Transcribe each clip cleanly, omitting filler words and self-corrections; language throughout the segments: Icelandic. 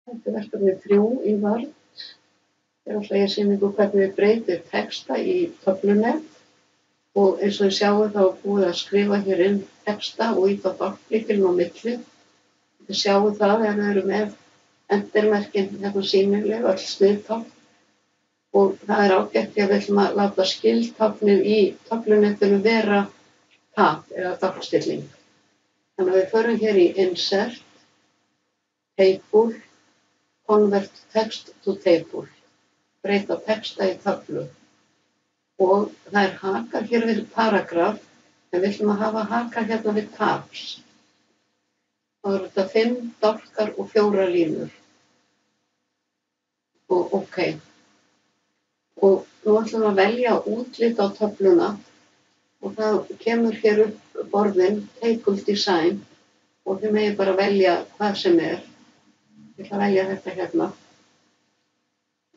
Þetta er verkefni 3 í Word. Hér ætla ég að sýna ykkur hvernig við breytum texta í töflunet og eins og þið sjáið þá er búið að skrifa hér inn texta og ýta þáttlyklinn á milli. Þið sjáið það ef við erum með endirmerkin hérna sýnileg, öll sniðtákn, og það er ágætt því að við ætlum að láta skiltáknið í töflunetinu vera tab eða dagsstilling. Þannig að við förum hér í Insert, Table, Convert Text to Table, breyta texta í töflu. Og það er hakar hér við paragraf, en við ætlum að hafa hakar hérna við tabs. Þá eru þetta 5 dálkar og 4 línur. Og OK. Og nú ætlum við að velja útlit á töfluna og það kemur hér upp borðin Table Design og þið megið bara velja hvað sem er. Ég ætla að velja þetta hérna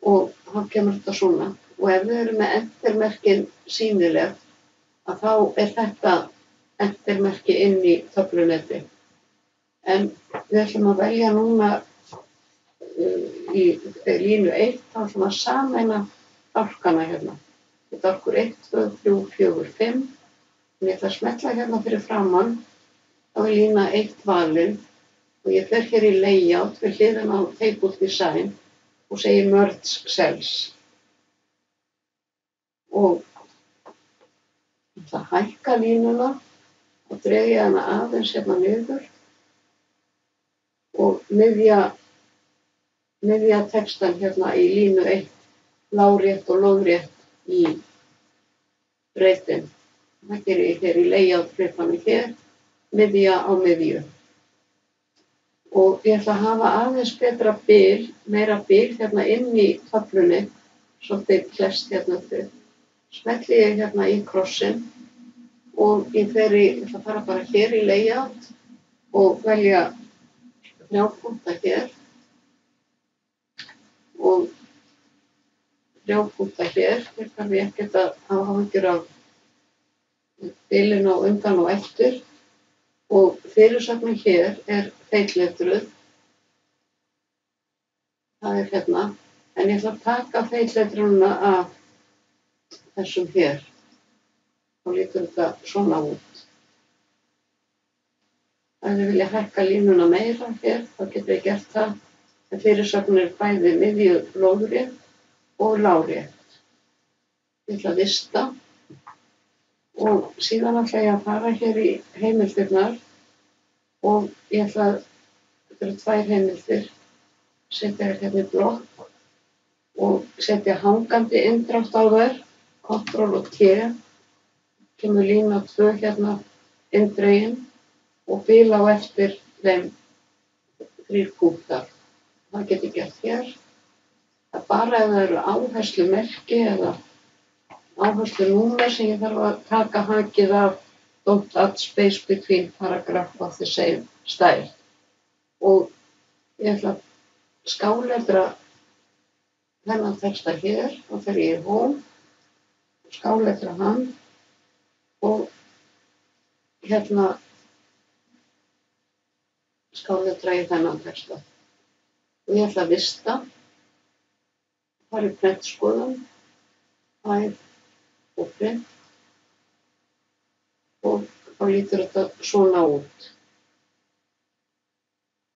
og þá kemur þetta svona. Og ef við erum með endirmerkin sýnileg, að þá er þetta endirmerki inn í töfluneti. En við ætlum að velja núna í línu 1, þá ætlum að sameina dálkana hérna. Dálkur 1, 2, 3, 4, 5. En ég ætla að smella hérna fyrir framann, þá er lína 1 valin og ég fer hér í Layout við hliðina á Table Design og segi Merge Cells. Og ég ætla að hækka línuna og dreg ég hana aðeins hérna niður og miðja textan hérna í línu 1, lárétt og lóðrétt í reytin. Það gerir ég hér í Layout flipanum hér, miðja á miðju. Og ég ætla að hafa aðeins betra bil, meira bil hérna inn í töflunni, svolítið klesst hérna upp. Smelli ég hérna í krossin og ég ætla að fara bara hér í Layout og velja 3 punkta hér og 3 punkta hér. Hér þarf ég ekkert að hafa áhyggjur af bilinu á undan og eftir. Og fyrirsögnin hér er feitletruð. Það er hérna. En ég ætla að taka feitletrununa af þessum hér. Þá lítur þetta svona út. Ef ég vilja hækka línuna meira hér, þá getur ég gert það. En fyrirsögnin er bæði miðju lóðrétt og lárétt. Ég ætla að vista. Og síðan ætla ég að fara hér í heimildirnar og ég ætla að, þetta eru 2 heimildir, setja hérna í blokk og setja hangandi inndrátt á þær, Ctrl og T, kemur lína 2 hérna inndregin og bil á eftir þeim 3 punktar. Það get ég gert hér. Það er bara ef það eru áherslumerki eða áherslunúmer sem ég þarf að taka hakið af Don't add space between paragraph of the same style. Og ég ætla að skáletra þennan texta hér og fer ég í Home, skáletra hann og hérna skáletra ég þennan texta. Og ég ætla að vista, fara í prentskoðun, og print og þá lítur þetta svona út.